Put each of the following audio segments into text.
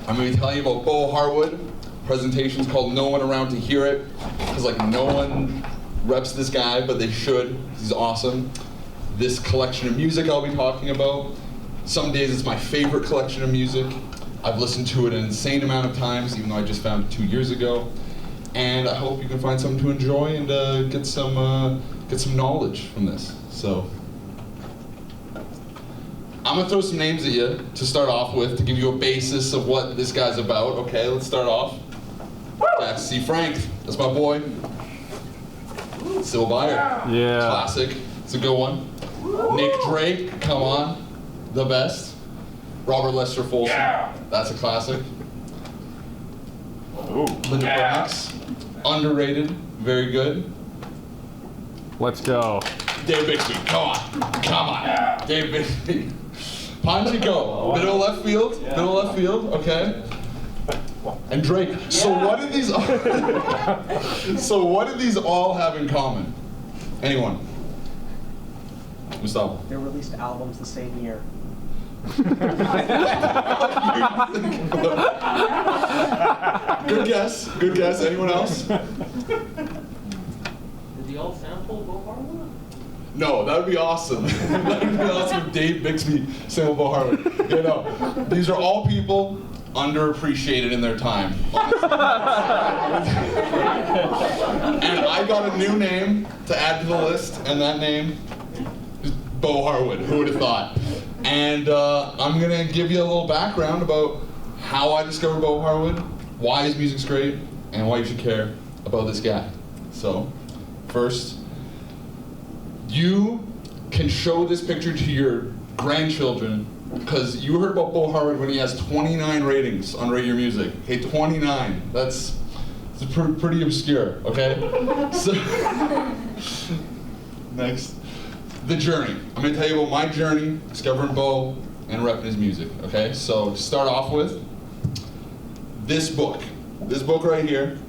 I'm going to tell you about Bo Harwood. Presentation's called No One Around to Hear It, because like no one reps this guy, but they should. He's awesome. This collection of music I'll be talking about. Some days it's my favorite collection of music. I've listened to it an insane amount of times, even though I just found it 2 years ago. And I hope you can find something to enjoy and get some knowledge from this. So I'm gonna throw some names at you to start off with to give you a basis of what this guy's about. Okay, let's start off. Back to see Frank. That's my boy. Sybil Byer. Yeah. Classic. It's a good one. Nick Drake. Come on. The best. Robert Lester Folsom. Yeah. That's a classic. Ooh. Linda Banks. Underrated. Very good. Let's go. Dave Bixby. Come on. Come on. Dave Bixby. Panchico. Middle left field. Middle left field. Okay. And Drake. So what did these all have in common? Anyone? Gustavo. They released albums the same year. Good guess. Good guess. Anyone else? Did they all sample Bo Harwood? No, that would be awesome. That would be awesome if Dave Bixby sampled Bo Harwood. You know, these are all people underappreciated in their time. And I got a new name to add to the list, and that name is Bo Harwood. Who would have thought? And I'm gonna give you a little background about how I discovered Bo Harwood, why his music's great, and why you should care about this guy. So, first, you can show this picture to your grandchildren because you heard about Bo Harwood when he has 29 ratings on Rate Your Music. Okay, 29. That's pretty obscure, okay? So, next. The journey. I'm going to tell you about my journey discovering Bo and repping his music, okay? So, to start off with, this book. This book right here,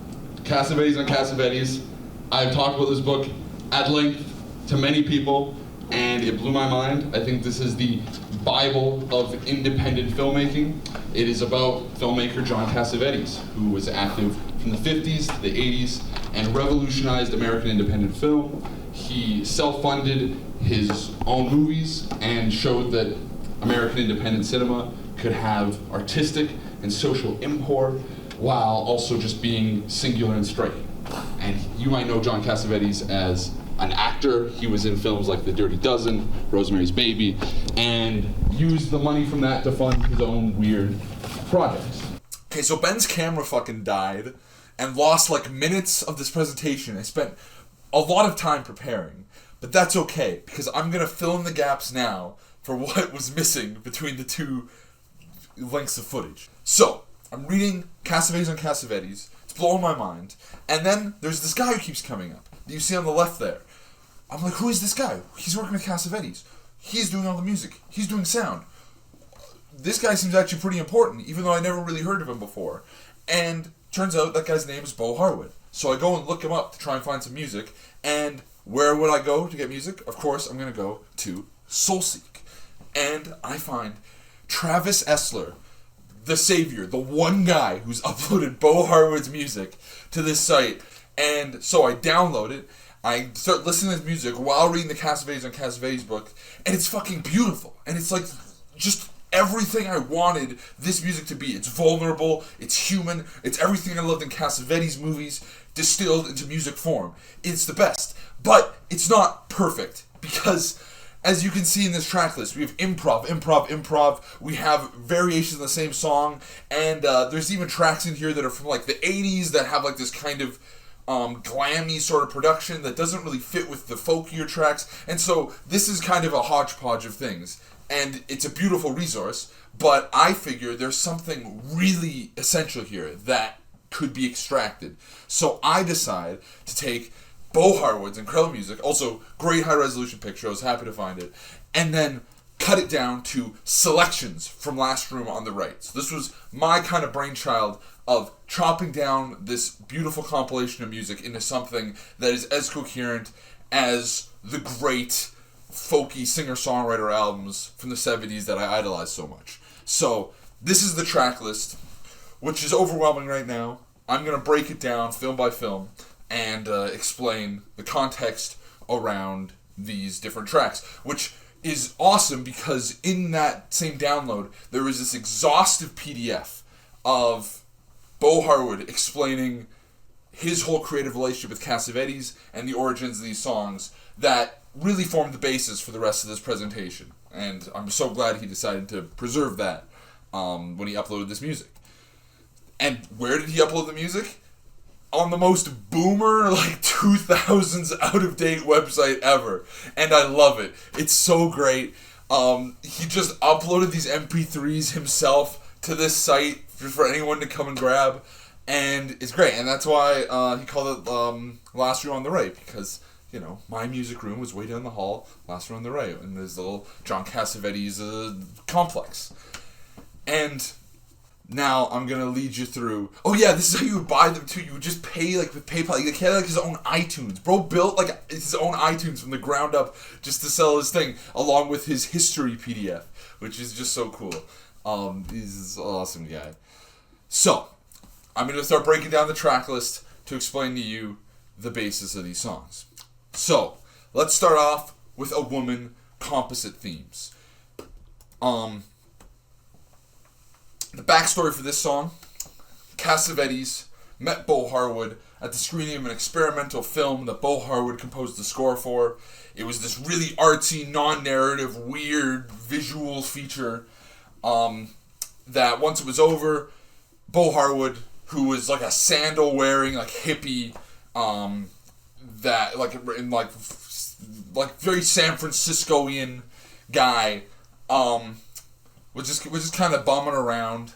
Cassavetes on Cassavetes. I've talked about this book at length to many people, and it blew my mind. I think this is the Bible of independent filmmaking. It is about filmmaker John Cassavetes, who was active from the 50s to the 80s and revolutionized American independent film. He self-funded his own movies and showed that American independent cinema could have artistic and social import while also just being singular and striking. And you might know John Cassavetes as an actor. He was in films like The Dirty Dozen, Rosemary's Baby, and used the money from that to fund his own weird projects. Okay, so Ben's camera fucking died and lost like minutes of this presentation. I spent a lot of time preparing, but that's okay because I'm gonna fill in the gaps now for what was missing between the two lengths of footage. So, I'm reading Cassavetes on Cassavetes. It's blowing my mind. And then there's this guy who keeps coming up that you see on the left there. I'm like, who is this guy? He's working with Cassavetes. He's doing all the music. He's doing sound. This guy seems actually pretty important, even though I never really heard of him before. And turns out that guy's name is Bo Harwood. So I go and look him up to try and find some music. And where would I go to get music? Of course, I'm going to go to Soulseek. And I find Travis Essler, the savior, the one guy who's uploaded Bo Harwood's music to this site. And so I download it. I start listening to his music while reading the Cassavetes on Cassavetes book, and it's fucking beautiful. And it's like just everything I wanted this music to be. It's vulnerable, it's human, it's everything I loved in Cassavetes movies distilled into music form. It's the best. But it's not perfect because, as you can see in this track list, we have improv. We have variations of the same song, and there's even tracks in here that are from like the 80s that have like this kind of glammy sort of production that doesn't really fit with the folkier tracks. And so this is kind of a hodgepodge of things. And it's a beautiful resource, but I figure there's something really essential here that could be extracted. So I decide to take Bo Harwood's incredible music, also great high-resolution picture, I was happy to find it, and then cut it down to selections from Last Room on the right. So this was my kind of brainchild of chopping down this beautiful compilation of music into something that is as coherent as the great folky singer-songwriter albums from the 70s that I idolized so much. So this is the track list. which is overwhelming right now. I'm going to break it down film by film and explain the context around these different tracks, which is awesome because in that same download, there is this exhaustive PDF of Bo Harwood explaining his whole creative relationship with Cassavetes and the origins of these songs that really formed the basis for the rest of this presentation. And I'm so glad he decided to preserve that when he uploaded this music. And where did he upload the music? On the most boomer, 2000s out-of-date website ever. And I love it. It's so great. He just uploaded these MP3s himself to this site for anyone to come and grab. And it's great. And that's why he called it Last Room on the Right. Because, my music room was way down the hall, last room on the right. And there's the little John Cassavetes complex. And now I'm going to lead you through... Oh yeah, this is how you would buy them too. You would just pay with PayPal. He had his own iTunes. Bro built his own iTunes from the ground up just to sell his thing, along with his history PDF, which is just so cool. He's an awesome guy. So, I'm going to start breaking down the track list to explain to you the basis of these songs. So, let's start off with A Woman, Composite Themes. The backstory for this song: Cassavetes met Bo Harwood at the screening of an experimental film that Bo Harwood composed the score for. It was this really artsy, non-narrative, weird visual feature that once it was over, Bo Harwood, who was a sandal-wearing, hippie, that, very San Francisco-ian guy, was just kind of bumming around.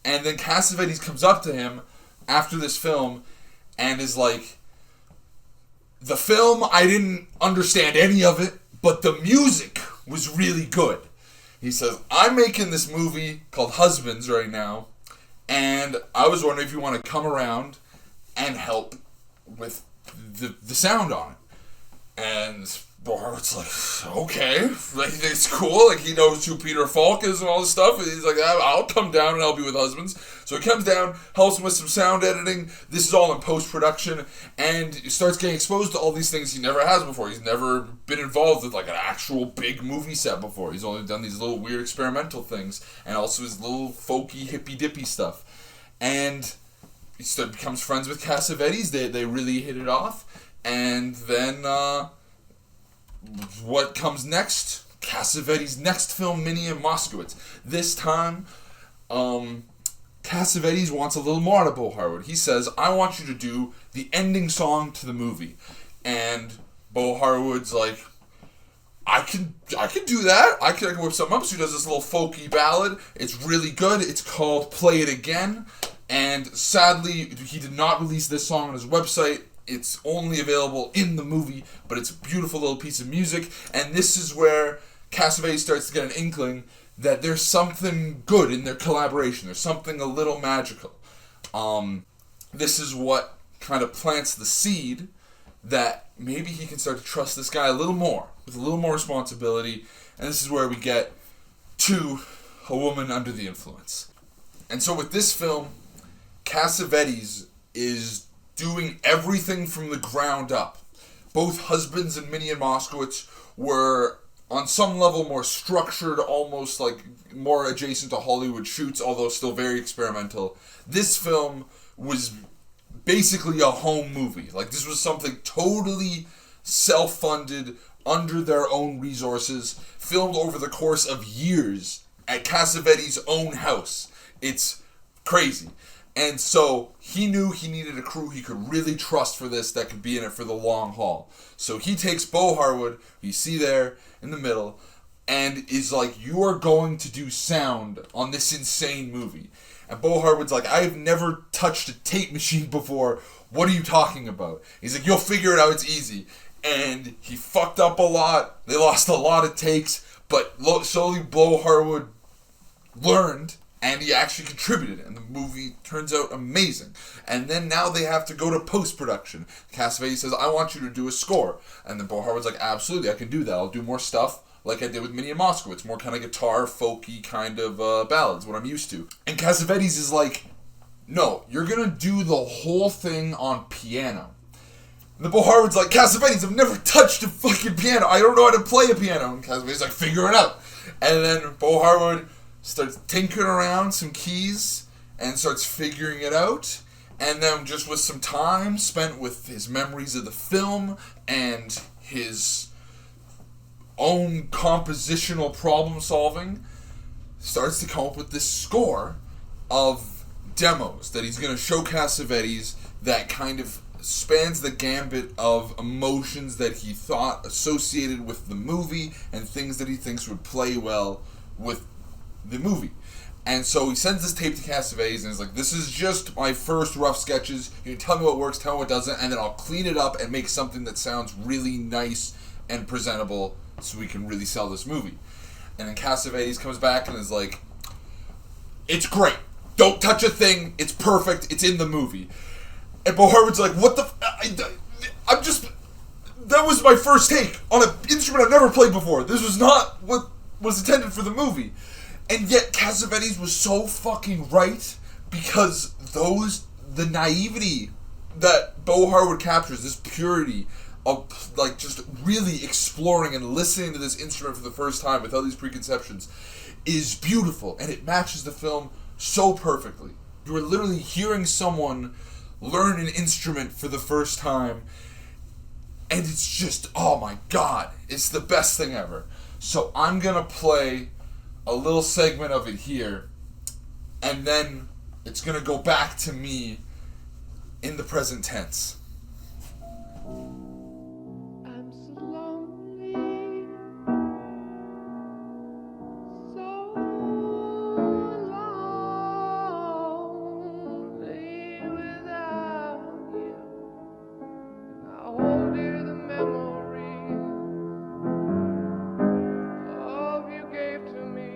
And then Cassavetes comes up to him after this film and is like, the film, I didn't understand any of it, but the music was really good. He says, I'm making this movie called Husbands right now, and I was wondering if you want to come around and help with the sound on it. And Harwood's like, okay, it's cool. He knows who Peter Falk is and all this stuff. And he's like, I'll come down and help you with Husbands. So he comes down, helps him with some sound editing. This is all in post-production, and he starts getting exposed to all these things he never has before. He's never been involved with an actual big movie set before. He's only done these little weird experimental things, and also his little folky, hippy-dippy stuff. And he becomes friends with Cassavetes. They really hit it off. And then what comes next? Cassavetes' next film, Minnie and Moskowitz. This time, Cassavetes wants a little more out of Bo Harwood. He says, I want you to do the ending song to the movie. And Bo Harwood's like, I can do that. I can whip something up. So he does this little folky ballad. It's really good. It's called Play It Again. And sadly, he did not release this song on his website. It's only available in the movie, but it's a beautiful little piece of music. And this is where Cassavetes starts to get an inkling that there's something good in their collaboration. There's something a little magical. This is what kind of plants the seed that maybe he can start to trust this guy a little more, with a little more responsibility. And this is where we get to A Woman Under the Influence. And so with this film, Cassavetes is doing everything from the ground up. Both Husbands and Minnie and Moskowitz were on some level more structured, almost more adjacent to Hollywood shoots, although still very experimental. This film was basically a home movie. This was something totally self-funded, under their own resources, filmed over the course of years at Cassavetes' own house. It's crazy. And so he knew he needed a crew he could really trust for this, that could be in it for the long haul. So he takes Bo Harwood, you see there in the middle, and is like, you are going to do sound on this insane movie. And Bo Harwood's like, I've never touched a tape machine before. What are you talking about? He's like, you'll figure it out, it's easy. And he fucked up a lot. They lost a lot of takes, but slowly Bo Harwood learned, and he actually contributed, and the movie turns out amazing. And then now they have to go to post-production. Cassavetes says, I want you to do a score. And then Bo Harwood's like, absolutely, I can do that. I'll do more stuff like I did with Minnie and Moskowitz. More kind of guitar, folky kind of ballads, what I'm used to. And Cassavetes is like, no, you're gonna do the whole thing on piano. And the Bo Harwood's like, Cassavetes, I've never touched a fucking piano. I don't know how to play a piano. And Cassavetes like, figure it out. And then Bo Harwood starts tinkering around some keys and starts figuring it out. And then just with some time spent with his memories of the film and his own compositional problem solving, starts to come up with this score of demos that he's going to show Cassavetes that kind of spans the gambit of emotions that he thought associated with the movie and things that he thinks would play well with the movie. And so he sends this tape to Cassavetes and is like, this is just my first rough sketches. You can tell me what works, tell me what doesn't, and then I'll clean it up and make something that sounds really nice and presentable so we can really sell this movie. And then Cassavetes comes back and is like, it's great. Don't touch a thing. It's perfect. It's in the movie. And Bo Harwood's like, what the... I'm just... That was my first take on an instrument I've never played before. This was not what was intended for the movie. And yet Cassavetes was so fucking right because the naivety that Bo Harwood captures, this purity of like just really exploring and listening to this instrument for the first time without these preconceptions is beautiful, and it matches the film so perfectly. You are literally hearing someone learn an instrument for the first time, and it's just, oh my god, it's the best thing ever. So I'm gonna play a little segment of it here, and then it's gonna go back to me in the present tense. I'm so lonely, so lonely without you. And I hold dear the memory of you gave to me.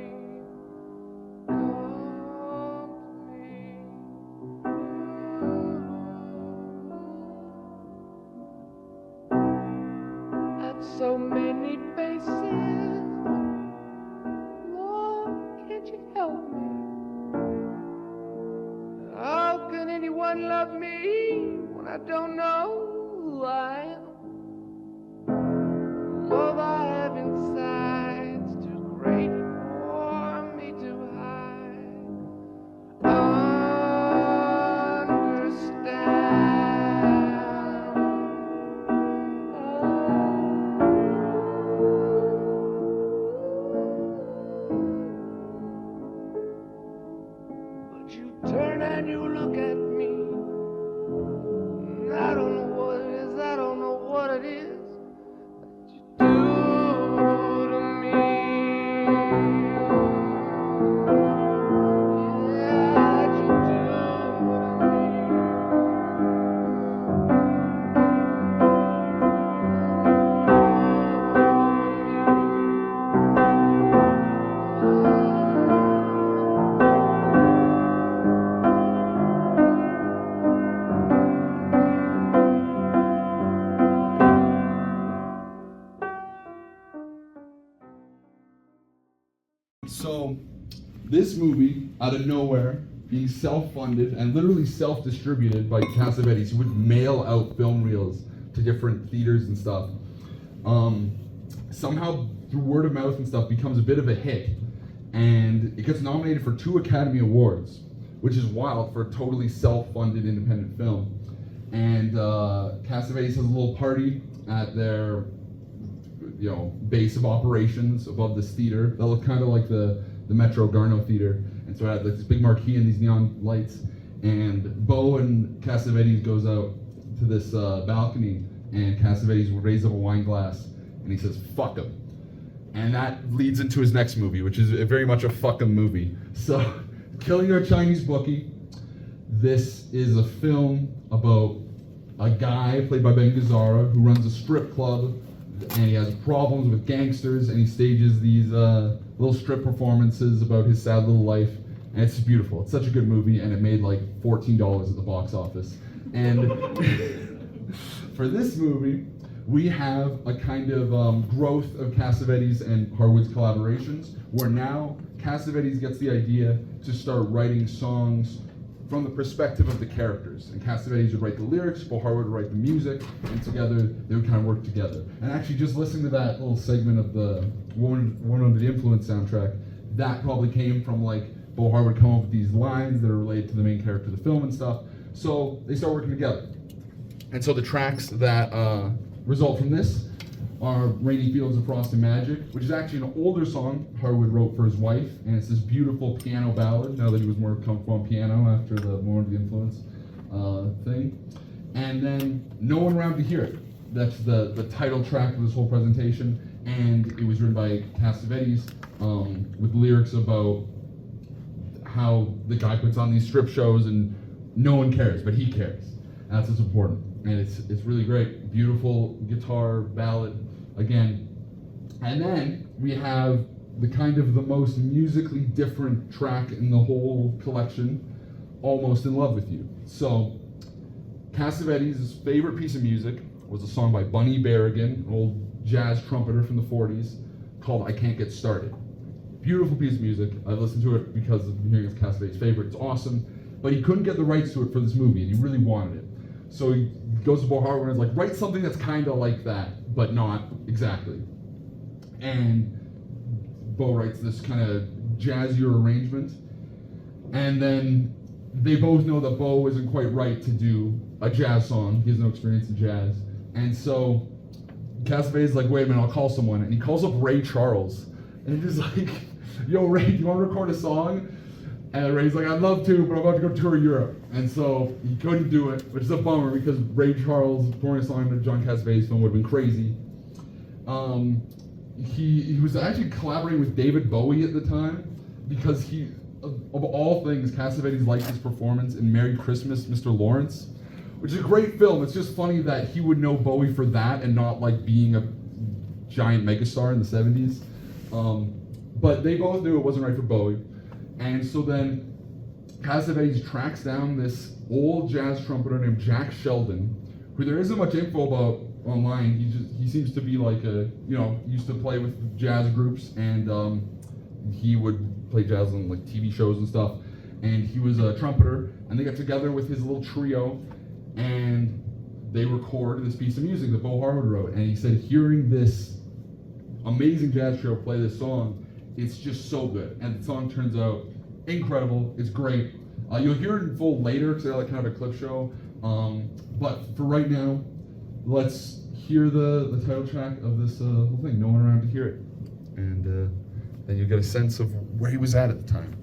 Come to me. At so many faces, Lord, can't you help me? How can anyone love me when I don't know who I am? Love I have inside's too great for me to hide. But you turn and you look at me, and I don't know what it is, I don't know what it is that you do to me. Yeah, that you do to So, this movie, out of nowhere, being self-funded and literally self-distributed by Cassavetes, who would mail out film reels to different theaters and stuff, somehow through word of mouth and stuff becomes a bit of a hit, and it gets nominated for 2 Academy Awards, which is wild for a totally self-funded independent film. And Cassavetes has a little party at their base of operations above this theater that looked kind of like the Metro Garneau Theater, and so it had like this big marquee and these neon lights, and Bo and Cassavetes goes out to this balcony, and Cassavetes will raise up a wine glass and he says fuck him, and that leads into his next movie, which is very much a fuck him movie. So Killing Our Chinese Bookie, this is a film about a guy played by Ben Gazzara who runs a strip club, and he has problems with gangsters, and he stages these little strip performances about his sad little life, and it's beautiful. It's such a good movie, and it made like $14 at the box office. And for this movie, we have a kind of growth of Cassavetes and Harwood's collaborations, where now Cassavetes gets the idea to start writing songs from the perspective of the characters. And Cassavetes would write the lyrics, Bo Harwood would write the music, and together they would kind of work together. And actually, just listening to that little segment of the Woman Under the Influence soundtrack, that probably came from like Bo Harwood come up with these lines that are related to the main character of the film and stuff. So they start working together. And so the tracks that result from this are Rainy Fields of Frost and Magic, which is actually an older song Harwood wrote for his wife, and it's this beautiful piano ballad, now that he was more comfortable on piano after the More of the Influence thing. And then No One Around to Hear It. That's the title track of this whole presentation, and it was written by Cassavetes with lyrics about how the guy puts on these strip shows and no one cares, but he cares. And that's what's important. And it's really great. Beautiful guitar ballad again. And then we have the kind of the most musically different track in the whole collection, Almost in Love with You. So Cassavetes' favorite piece of music was a song by Bunny Berrigan, an old jazz trumpeter from the 40s, called I Can't Get Started. Beautiful piece of music. I listened to it because of hearing it's Cassavetes' favorite. It's awesome. But he couldn't get the rights to it for this movie, and he really wanted it. So he goes to Bo Harwood and is like, write something that's kind of like that, but not exactly. And Bo writes this kind of jazzier arrangement. And then they both know that Bo isn't quite right to do a jazz song. He has no experience in jazz. And so Cassavetes is like, wait a minute, I'll call someone. And he calls up Ray Charles. And he's just like, yo, Ray, do you want to record a song? And Ray's like, I'd love to, but I'm about to go tour Europe. And so he couldn't do it, which is a bummer because Ray Charles pouring a song into John Cassavetes' film would have been crazy. He was actually collaborating with David Bowie at the time because of all things, Cassavetes liked his performance in Merry Christmas, Mr. Lawrence, which is a great film. It's just funny that he would know Bowie for that and not like being a giant megastar in the 70s. But they both knew it wasn't right for Bowie. And so then Cassavetes tracks down this old jazz trumpeter named Jack Sheldon, who there isn't much info about online. He seems to be like used to play with jazz groups, and he would play jazz on like TV shows and stuff. And he was a trumpeter, and they got together with his little trio, and they recorded this piece of music that Bo Harwood wrote. And he said, hearing this amazing jazz trio play this song, it's just so good, and the song turns out incredible. It's great. You'll hear it in full later because they're like kind of a clip show. But for right now, let's hear the title track of this whole thing. No One Around to Hear It, and then you'll get a sense of where he was at the time.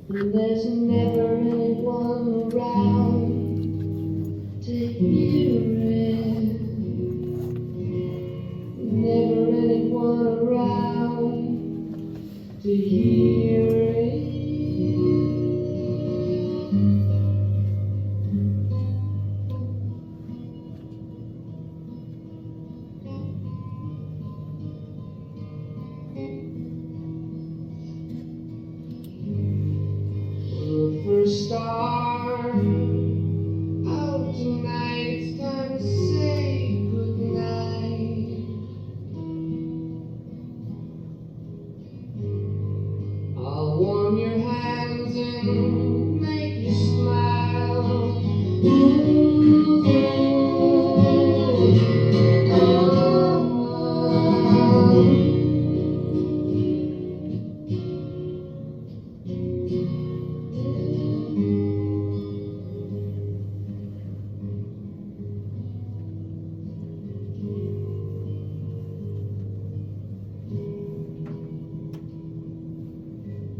And there's never anyone around to hear it. Never anyone around to hear it. The first star out tonight, it's time to say goodnight. I'll warm your hands and make you smile.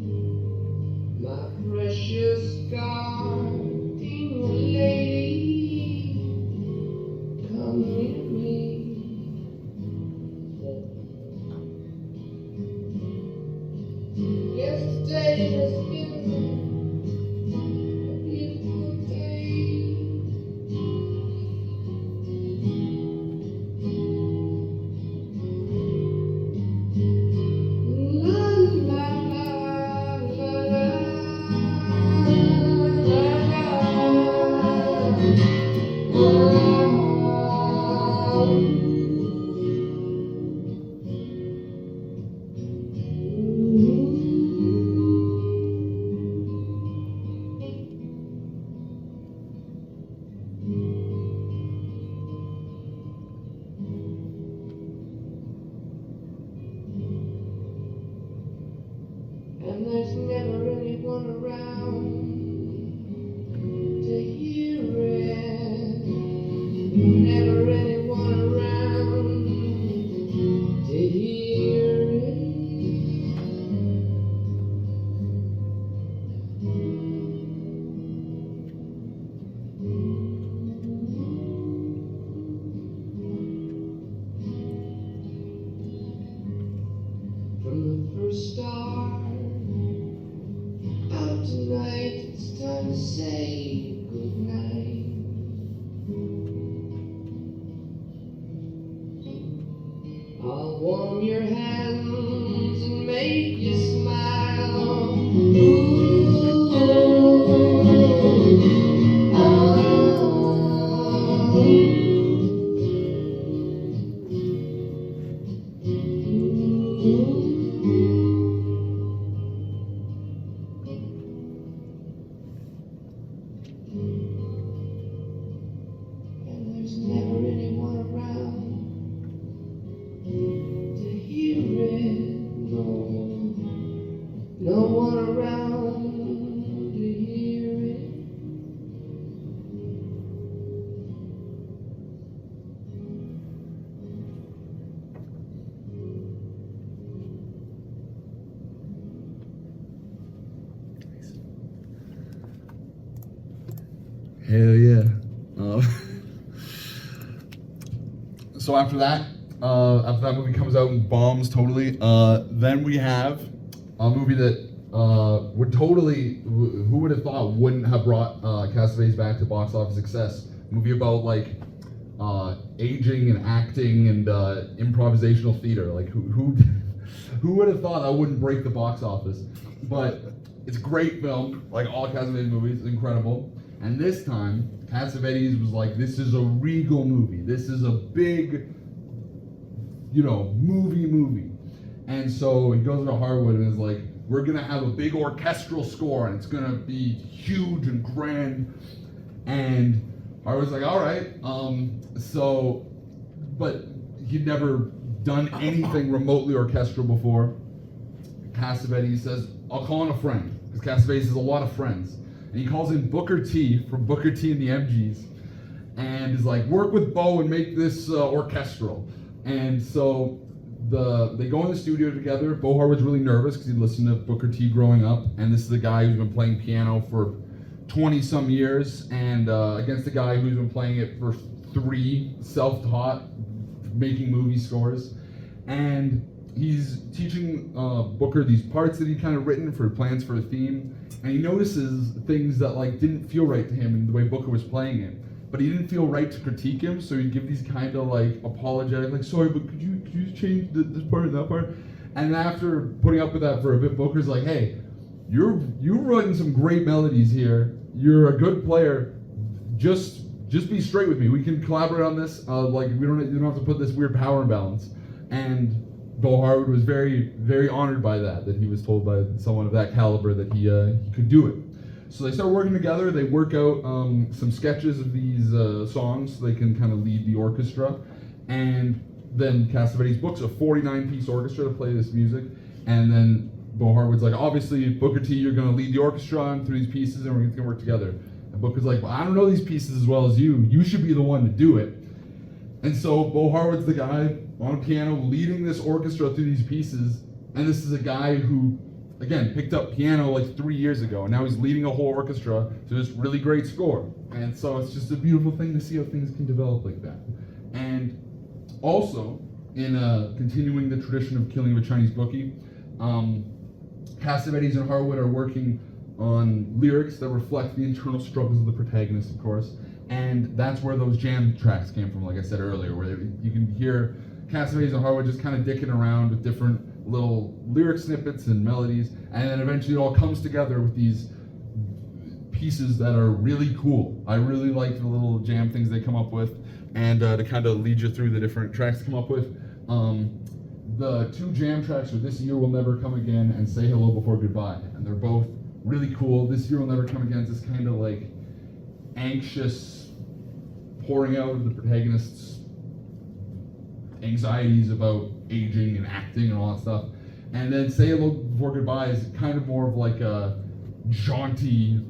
Ooh, my precious guardian lady. say goodnight. I'll warm your hands and make you smile. Ooh, and there's never anyone around to hear it. No, no one around to hear it. Hell yeah. So after that movie comes out and bombs totally, then we have a movie that would totally, who would have thought wouldn't have brought Castaways back to box office success. A movie about like aging and acting and improvisational theater. Like who would have thought that wouldn't break the box office? But it's a great film, like all Castaways movies, it's incredible. And this time, Cassavetes was like, this is a regal movie. This is a big, movie. And so he goes to Harwood and is like, we're gonna have a big orchestral score and it's gonna be huge and grand. And Harwood's like, all right. But he'd never done anything remotely orchestral before. Cassavetes says, I'll call in a friend, because Cassavetes has a lot of friends. And he calls in Booker T from Booker T and the MGs, and is like, work with Bo and make this orchestral. And so they go in the studio together. Bo Harwood's really nervous because he listened to Booker T growing up, and this is the guy who's been playing piano for 20-some years, and against the guy who's been playing it for 3, self-taught, making movie scores. And he's teaching Booker these parts that he'd kind of written for plans for a theme, and he notices things that like didn't feel right to him in the way Booker was playing it. But he didn't feel right to critique him, so he'd give these kind of like apologetic, like, sorry, but could you change this part and that part? And after putting up with that for a bit, Booker's like, hey, you're writing some great melodies here. You're a good player. Just be straight with me. We can collaborate on this. You don't have to put this weird power imbalance. And Bo Harwood was very, very honored by that he was told by someone of that caliber that he could do it. So they start working together. They work out some sketches of these songs so they can kind of lead the orchestra. And then Cassavetes books a 49-piece orchestra to play this music. And then Bo Harwood's like, obviously, Booker T, you're going to lead the orchestra through these pieces and we're going to work together. And Booker's like, well, I don't know these pieces as well as you. You should be the one to do it. And so Bo Harwood's the guy on a piano leading this orchestra through these pieces. And this is a guy who, again, picked up piano like 3 years ago. And now he's leading a whole orchestra to this really great score. And so it's just a beautiful thing to see how things can develop like that. And also, in continuing the tradition of killing of a Chinese bookie, Cassavetes and Harwood are working on lyrics that reflect the internal struggles of the protagonist, of course. And that's where those jam tracks came from, like I said earlier, where you can hear Cassavetes and Harwood just kind of dicking around with different little lyric snippets and melodies, and then eventually it all comes together with these pieces that are really cool. I really like the little jam things they come up with, and to kind of lead you through the different tracks to come up with. The 2 jam tracks are This Year Will Never Come Again and Say Hello Before Goodbye, and they're both really cool. This Year Will Never Come Again is this kind of like anxious pouring out of the protagonist's anxieties about aging and acting and all that stuff. And then Say Hello Before Goodbye is kind of more of like a jaunty,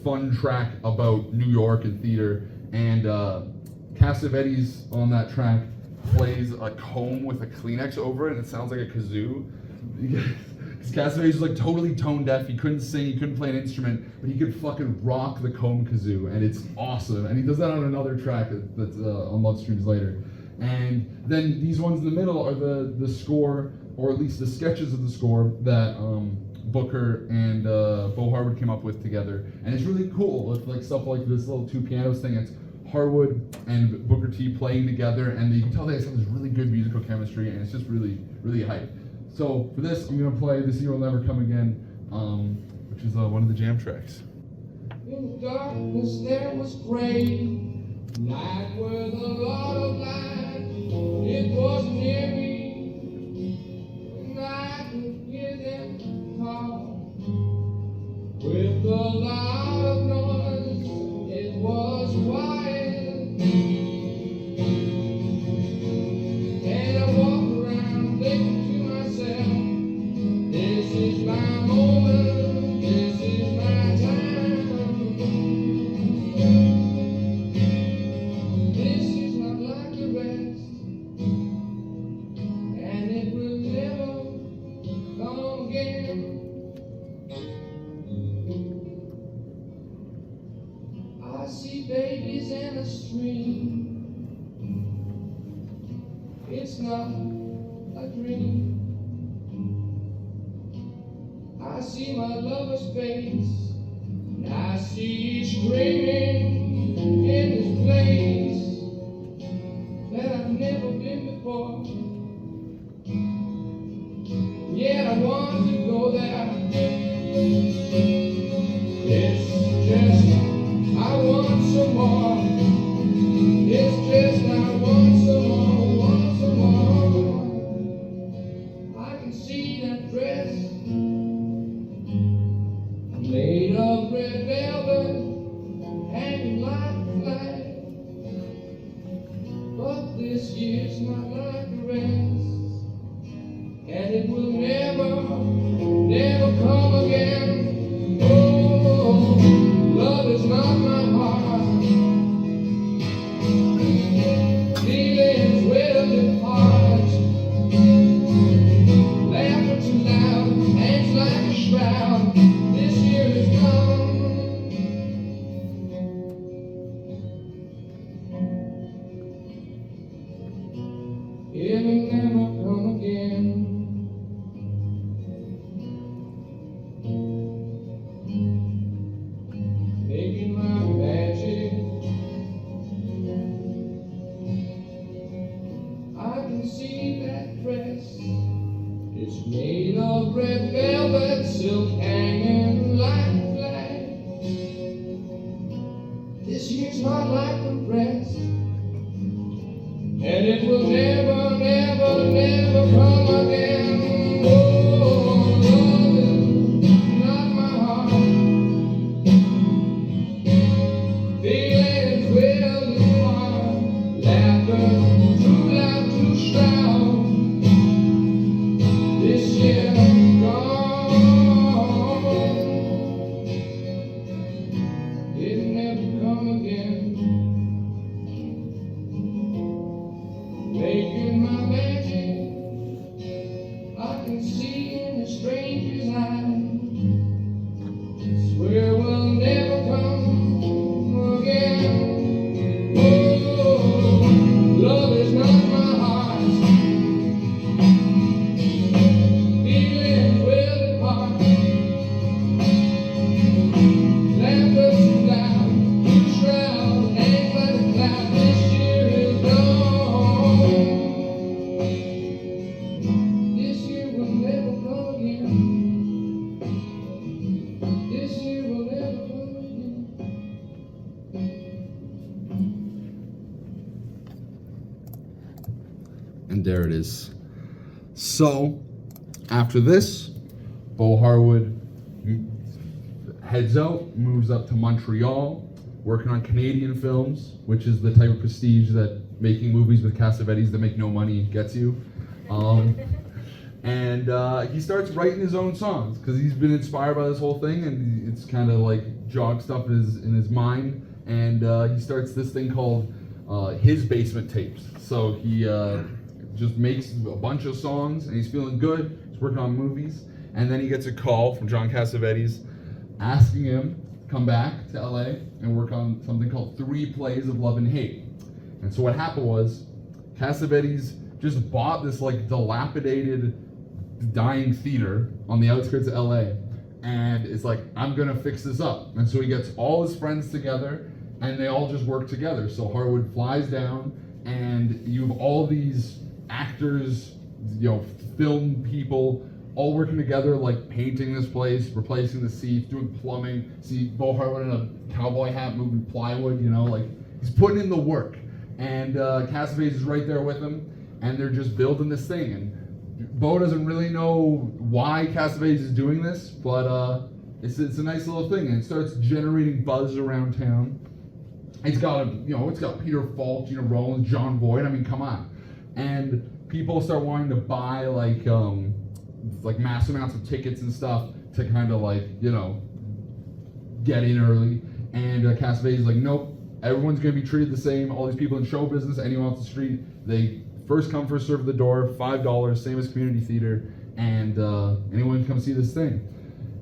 fun track about New York and theater. And Cassavetes on that track plays a comb with a Kleenex over it, and it sounds like a kazoo. Cassavetes was like totally tone deaf. He couldn't sing, he couldn't play an instrument, but he could fucking rock the comb kazoo, and it's awesome. And he does that on another track that's on Love Streams later. And then these ones in the middle are the score, or at least the sketches of the score that Booker and Bo Harwood came up with together, and it's really cool. It's like stuff like this little two pianos thing. It's Harwood and Booker T playing together, and you can tell they have this really good musical chemistry, and it's just really, really hype. So for this, I'm gonna play "This Year Will Never Come Again," which is one of the jam tracks. In the darkness there was gray, night was a lot of light. It was near me, and I could hear them call. With a lot of noise, it was quiet. And I walked around thinking to myself, this is my moment, this is my time. This is not like the rest, and it will never come again. I see babies in a stream. It's not a dream. I see my lover's face, and I see screaming in this place that I've never been before. Yet I want to go there. It's just I want some more. It's just I want some more, want some more. I can see that dress made of red velvet, hanging like a flag. But this year's not like the rest, and it will never, never come again. Oh, love is not my heart. Feelings will depart. Laughter too loud, hands like a shroud. This year is gone. It will never come again. Making my magic, I can see that dress. It's made of red velvet, silk hanging like a flag. This year's not like the rest, and it will never, never, never come again. Oh, love is not my heart. Feelings will depart. Laughter too loud to shout. This year gone. It'll never come again. Making my magic, I can see in a stranger's eyes. Swear we'll never come again. Oh, love is not my heart. Feelings will depart. Laughter too loud, too shroud, hangs like a cloud. This year is gone. This year will never come again. This year will never come again. And there it is. So, after this, Bo Harwood heads out, moves up to Montreal, working on Canadian films, which is the type of prestige that making movies with Cassavetes that make no money gets you. And he starts writing his own songs because he's been inspired by this whole thing, and it's kind of like jog stuff in his mind. And he starts this thing called his basement tapes. So he just makes a bunch of songs, and he's feeling good. He's working on movies, and then he gets a call from John Cassavetes asking him to come back to LA and work on something called 3 Plays of Love and Hate. And so what happened was Cassavetes just bought this like dilapidated dying theater on the outskirts of LA, and it's like, I'm gonna fix this up. And so he gets all his friends together, and they all just work together. So Harwood flies down, and you have all these actors, film people, all working together, like painting this place, replacing the seats, doing plumbing. See Bo Harwood in a cowboy hat moving plywood, like he's putting in the work. And Cassavetes is right there with him, and they're just building this thing. And Bo doesn't really know why Cassavetes is doing this, but it's a nice little thing, and it starts generating buzz around town. It's got Peter Falk, Gina Rollins, John Boyd. I mean, come on. And people start wanting to buy like mass amounts of tickets and stuff to kind of get in early. And Cassavetes is like, nope, everyone's gonna be treated the same. All these people in show business, anyone off the street, they first come, first serve at the door, $5, same as community theater, and anyone can come see this thing.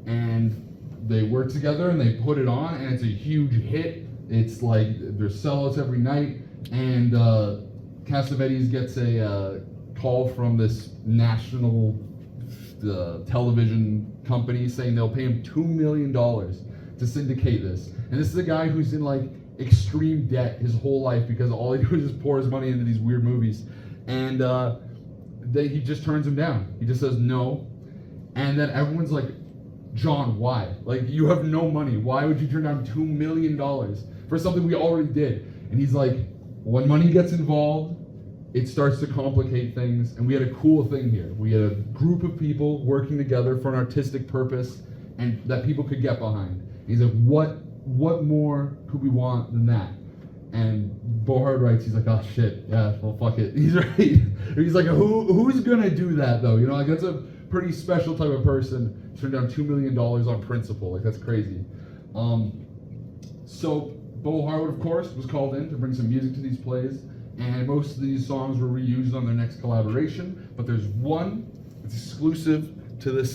And they work together and they put it on, and it's a huge hit. It's like there's sellouts every night, and Cassavetes gets a call from this national television company saying they'll pay him $2 million to syndicate this. And this is a guy who's in like extreme debt his whole life because all he does is pour his money into these weird movies. And he just turns him down. He just says no. And then everyone's like, John, why? Like, you have no money. Why would you turn down $2 million for something we already did? And he's like, when money gets involved, it starts to complicate things. And we had a cool thing here. We had a group of people working together for an artistic purpose and that people could get behind. And he's like, what more could we want than that? And Bohard writes, he's like, oh shit, yeah, well fuck it. He's right. He's like, who's gonna do that though? Like that's a pretty special type of person. Turn down $2 million on principle. Like that's crazy. So Bo Harwood, of course, was called in to bring some music to these plays, and most of these songs were reused on their next collaboration. But there's one that's exclusive to this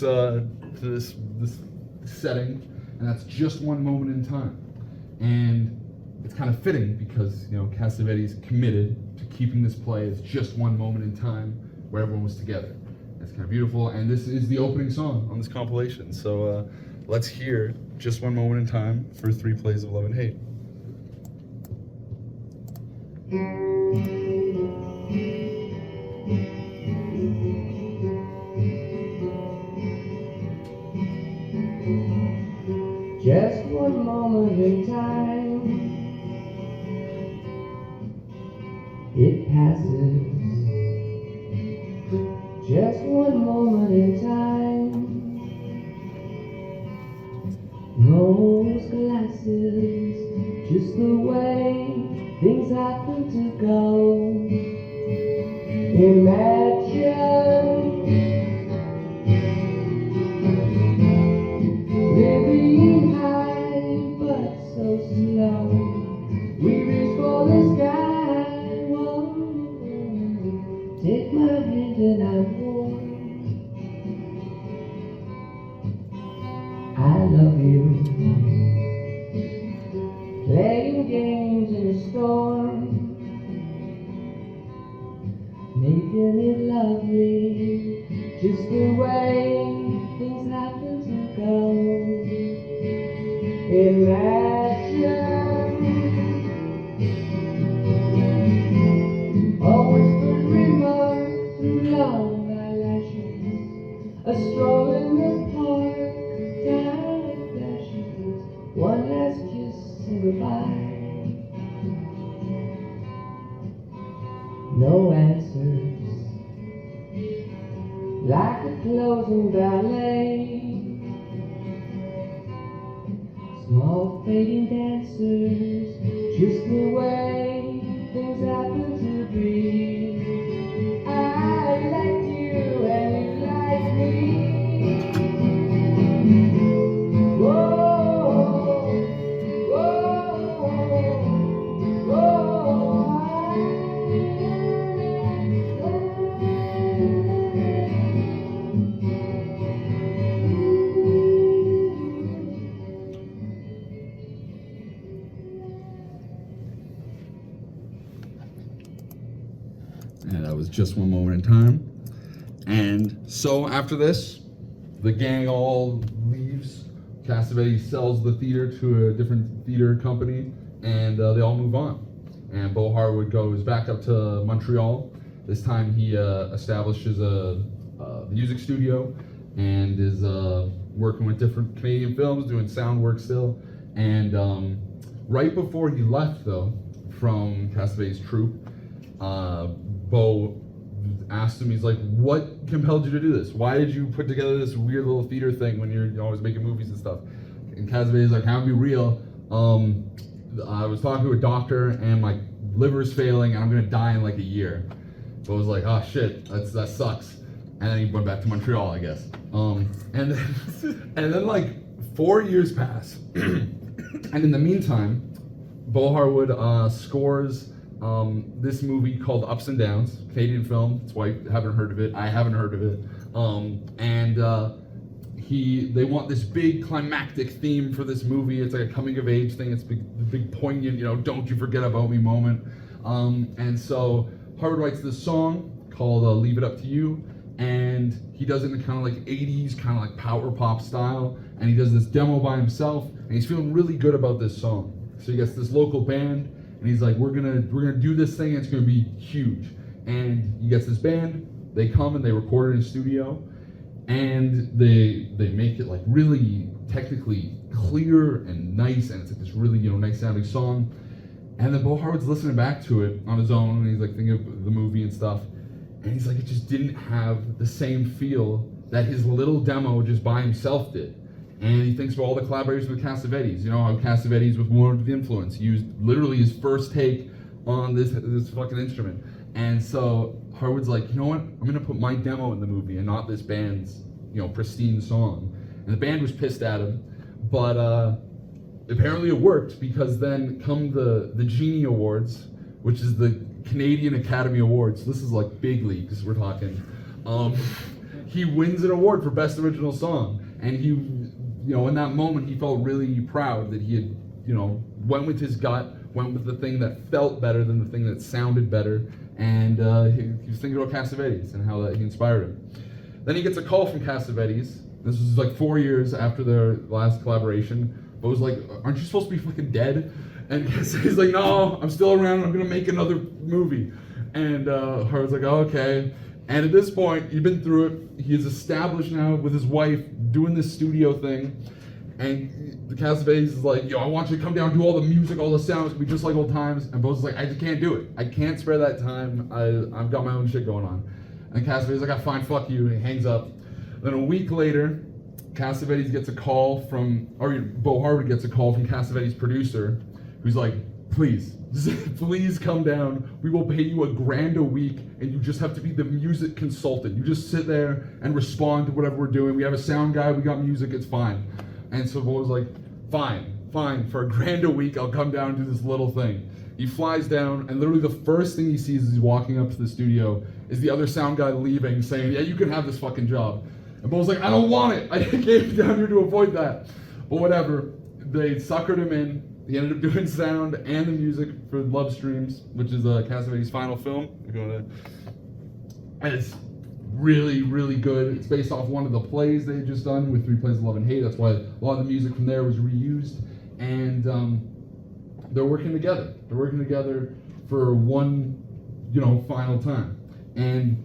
setting, and that's Just One Moment in Time. And it's kind of fitting because Cassavetes committed to keeping this play as just one moment in time where everyone was together. It's kind of beautiful, and this is the opening song on this compilation. So let's hear Just One Moment in Time for 3 Plays of Love and Hate. Just one moment in time, it passes. Just one moment in time, rose glasses, just the way things happen to go. Imagine living high but so slow. We reach for the sky. Whoa. Take my hand and I'm warm. I love you. Playing games in a storm, making it lovely, just the way things happen to go. Imagine a whispered remark through long eyelashes, a stroll in the park, tide flashes, one last kiss and goodbye. No answers, like a closing ballet. Small fading dancers, just the way things happen to be. I like you and you like me. Whoa, whoa, whoa. And that was Just One Moment in Time. And so after this, the gang all leaves. Cassavetes sells the theater to a different theater company, and they all move on. And Bo Harwood goes back up to Montreal. This time he establishes a music studio and is working with different Canadian films, doing sound work still. And right before he left, though, from Cassavetes' troupe, Bo asked him, he's like, what compelled you to do this? Why did you put together this weird little theater thing when you're always making movies and stuff? And Cassavetes' like, how to be real? I was talking to a doctor and my liver's failing and I'm gonna die in like a year. Bo was like, oh shit, that sucks. And then he went back to Montreal, I guess. And then like 4 years pass. And in the meantime, Bo Harwood scores this movie called Ups and Downs, Canadian film. That's why you haven't heard of it. I haven't heard of it. They want this big climactic theme for this movie. It's like a coming of age thing. It's big poignant, don't you forget about me moment. And so Harwood writes this song called Leave It Up to You, and he does it in kind of like 80s, kind of like power pop style, and he does this demo by himself, and he's feeling really good about this song. So he gets this local band, and he's like, we're gonna do this thing, and it's gonna be huge. And he gets this band, they come and they record it in studio, and they make it like really technically clear and nice, and it's like this really nice sounding song. And then Bo Harwood's listening back to it on his own, and he's like thinking of the movie and stuff, and he's like, it just didn't have the same feel that his little demo just by himself did. And he thinks about all the collaborations with Cassavetes. How Cassavetes was more of the influence. He used literally his first take on this fucking instrument. And so Harwood's like, you know what? I'm gonna put my demo in the movie and not this band's, pristine song. And the band was pissed at him, but apparently it worked, because then come the Genie Awards, which is the Canadian Academy Awards. This is like big leagues we're talking. He wins an award for Best Original Song, and he, in that moment he felt really proud that he had, went with his gut, went with the thing that felt better than the thing that sounded better, and he was thinking about Cassavetes and how that he inspired him. Then he gets a call from Cassavetes. This was like 4 years after their last collaboration. But was like, aren't you supposed to be fucking dead? And Cassavetes like, no, I'm still around, I'm gonna make another movie. And Harwood's like, oh, okay. And at this point, he'd been through it. He is established now with his wife, doing this studio thing. And the Cassavetes is like, I want you to come down, do all the music, all the sounds, it'll be just like old times. And Bo's like, I just can't do it. I can't spare that time. I've got my own shit going on. And Cassavetes is like, fine, fuck you. And he hangs up. Then a week later, Cassavetes gets a call Bo Harwood gets a call from Cassavetes' producer, who's like, please come down. We will pay you $1,000 a week, and you just have to be the music consultant. You just sit there and respond to whatever we're doing. We have a sound guy, we got music, it's fine. And so Bo was like, fine, for $1,000 a week, I'll come down and do this little thing. He flies down, and literally the first thing he sees as he's walking up to the studio is the other sound guy leaving, saying, yeah, you can have this fucking job. And Bo's like, I don't want it. I came down here to avoid that. But whatever. They suckered him in. He ended up doing sound and the music for Love Streams, which is Cassavetes' final film. And it's really, really good. It's based off one of the plays they had just done with 3 Plays of Love and Hate. That's why a lot of the music from there was reused. And they're working together. They're working together for one, final time. And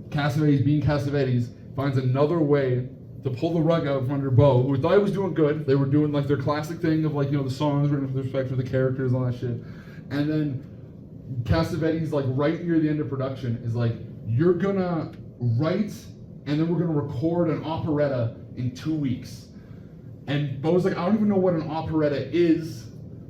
Cassavetes, being Cassavetes, finds another way to pull the rug out from under Bo, who thought he was doing good. They were doing like their classic thing of the songs written with respect for the characters and all that shit. And then Cassavetes, like right near the end of production, is like, you're gonna write and then we're gonna record an operetta in 2 weeks. And Bo's like, I don't even know what an operetta is,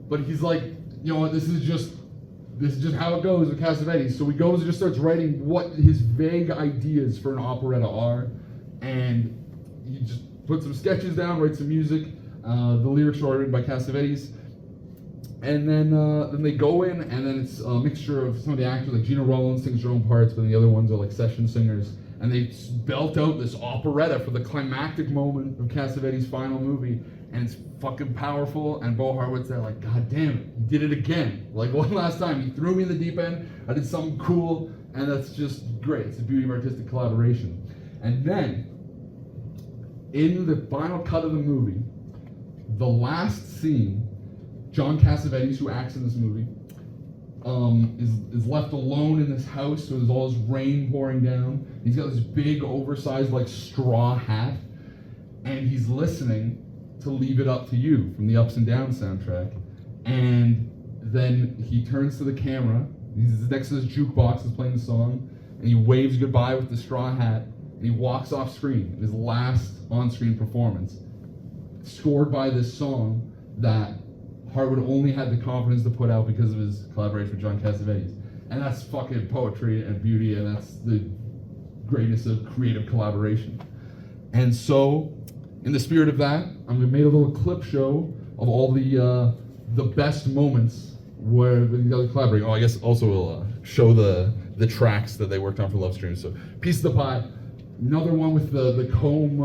but he's like, this is just how it goes with Cassavetes. So he goes and just starts writing what his vague ideas for an operetta are, and he just puts some sketches down, writes some music. The lyrics are written by Cassavetes, and then they go in, and then it's a mixture of some of the actors, like Gina Rollins sings her own parts, but then the other ones are like session singers, and they belt out this operetta for the climactic moment of Cassavetes' final movie, and it's fucking powerful. And Bo Harwood's there like, God damn it, he did it again. Like one last time, he threw me in the deep end. I did something cool, and that's just great. It's the beauty of artistic collaboration. And then, in the final cut of the movie, the last scene, John Cassavetes, who acts in this movie, is left alone in this house. So there's all this rain pouring down. He's got this big, oversized, like straw hat, and he's listening to "Leave It Up to You" from the Ups and Downs soundtrack. And then he turns to the camera. He's next to this jukebox that's playing the song, and he waves goodbye with the straw hat. And he walks off screen. His last on-screen performance, scored by this song that Harwood only had the confidence to put out because of his collaboration with John Cassavetes. And that's fucking poetry and beauty, and that's the greatness of creative collaboration. And so, in the spirit of that, we made a little clip show of all the best moments where we collaborate. Oh, I guess also we'll show the tracks that they worked on for Love Stream. So, Piece of the Pie. Another one with the comb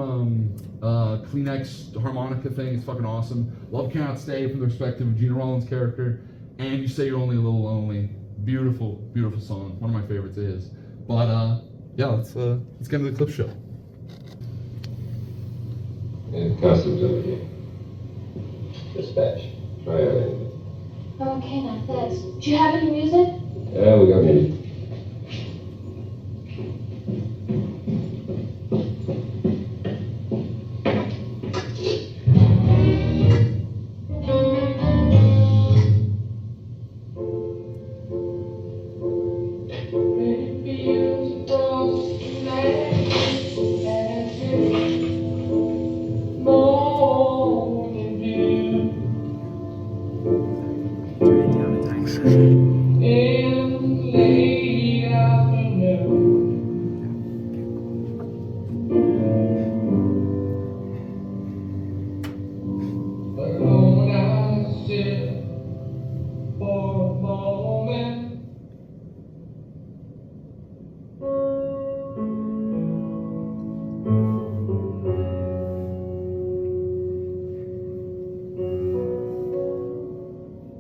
Kleenex harmonica thing. It's fucking awesome. Love Cannot Stay from the perspective of Gina Rollins' character. And You Say You're Only a Little Lonely. Beautiful, beautiful song. One of my favorites is. But yeah, let's get into the clip show. And customs over here. Dispatch. Try it. Okay, now thanks. Do you have any music? Yeah, we got music.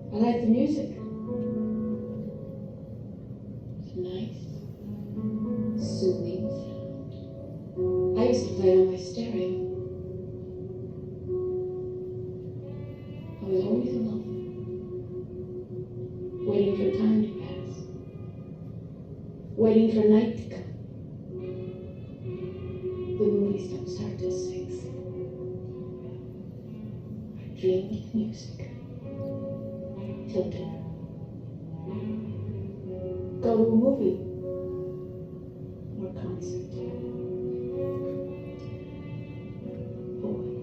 I like the music. It's nice, soothing sound. I used to play it on my stereo. I was always alone, waiting for time to pass, waiting for night to come. The movies don't start till 6. I dreamed of music. Till dinner. Go to a movie or concert. Always.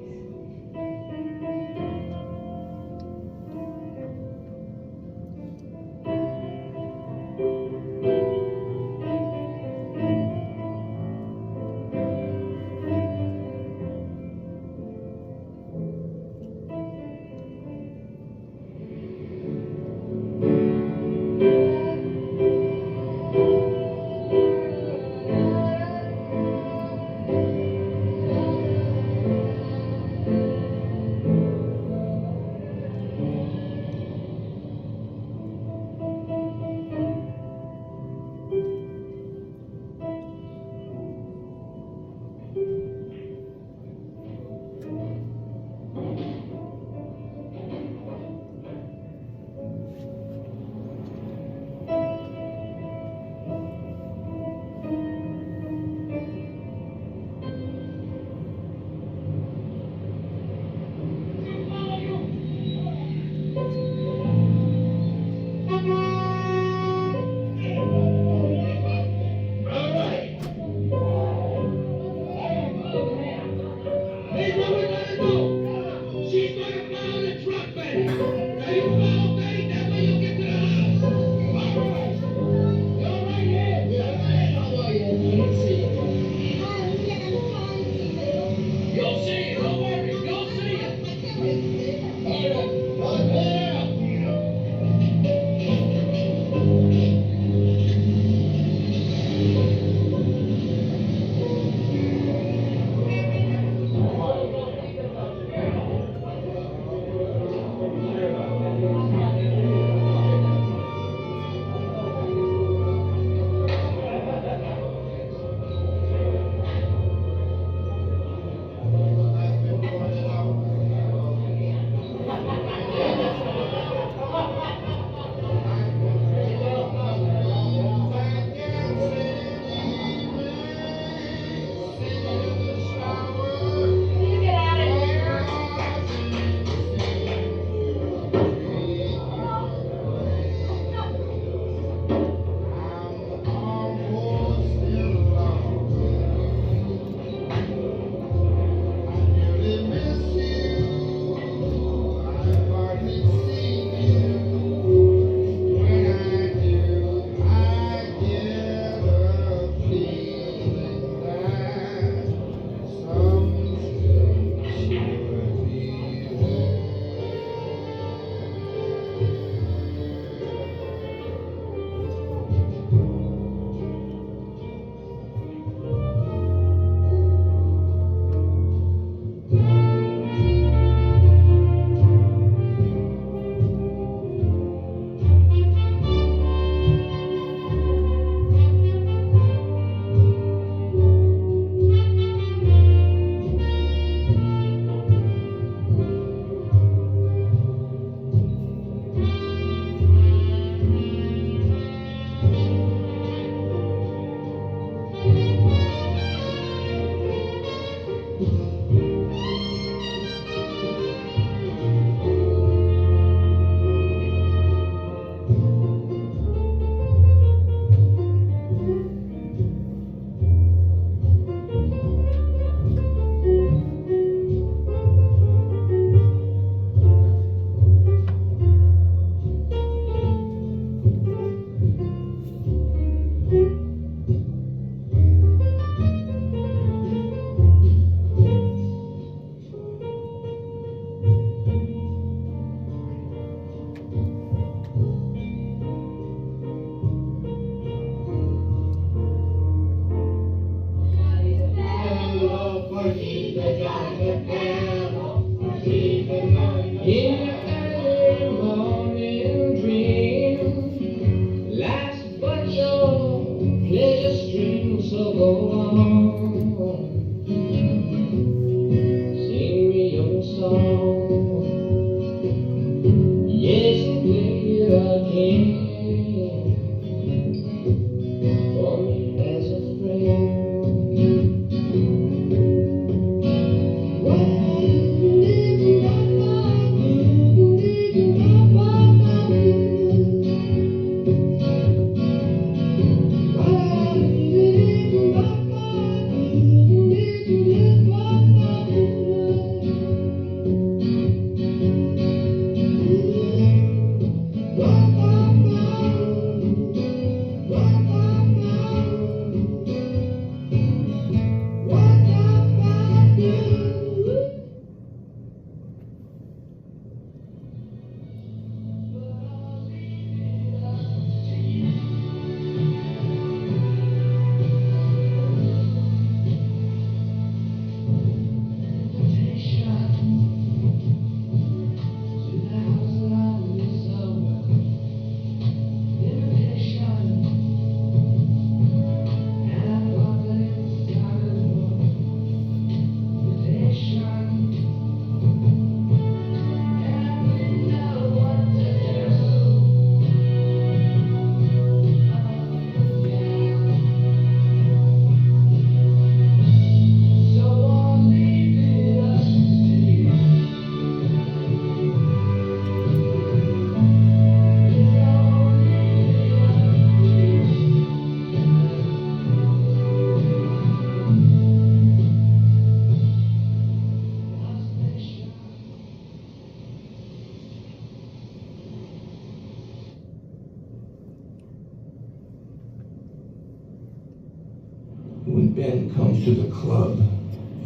when Ben comes to the club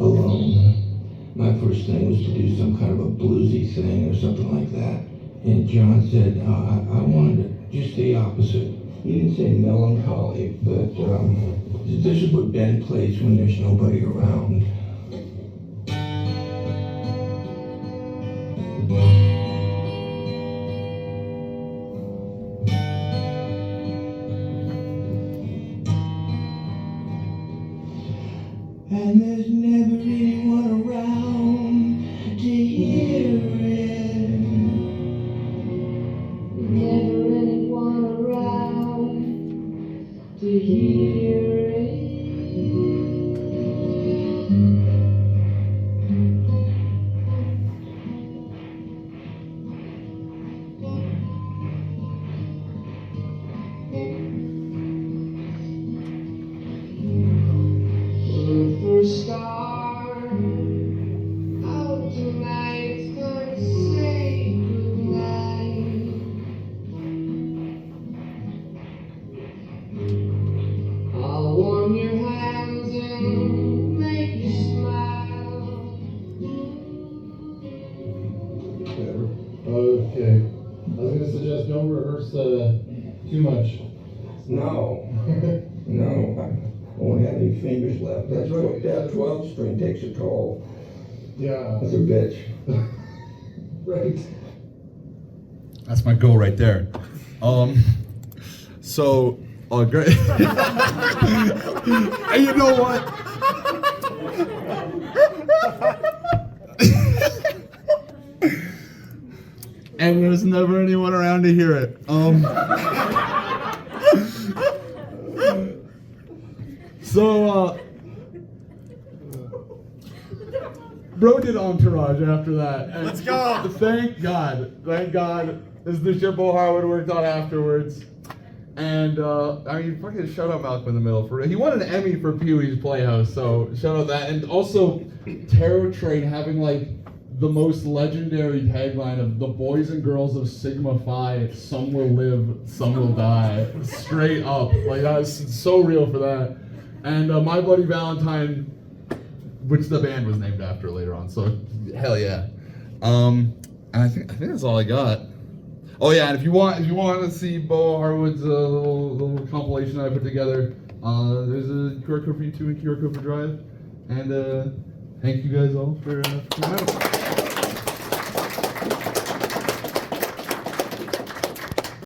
alone, my first thing was to do some kind of a bluesy thing or something like that. And John said, I wanted just the opposite. He didn't say melancholy, but this is what Ben plays when there's nobody around. And there's never anyone around to hear it. Never anyone around to hear it. The first star out tonight's gonna say goodnight. I'll warm your hands and make you smile. Better. Okay. I was gonna suggest don't rehearse too much. No, no, I won't have any fingers left. That's what that 12 string takes a toll. Yeah. That's a bitch. Right. That's my goal right there. So, great. And you know what? And there's never anyone around to hear it. Bro did Entourage after that. And Let's go. Thank God. This is the shit Bo Harwood worked on afterwards. And, I mean, fucking shout out Malcolm in the Middle. He won an Emmy for Pee-wee's Playhouse, so shout out that. And also, Terror Train having, like, the most legendary tagline of the boys and girls of Sigma Phi, some will live, some will die. Straight up. Like, that's so real for that. And My Bloody Valentine, which the band was named after later on, so hell yeah. And I think that's all I got. Oh yeah, and if you want to see Bo Harwood's little compilation I put together, there's a QR code for YouTube and QR code for Drive. And thank you guys all for coming out.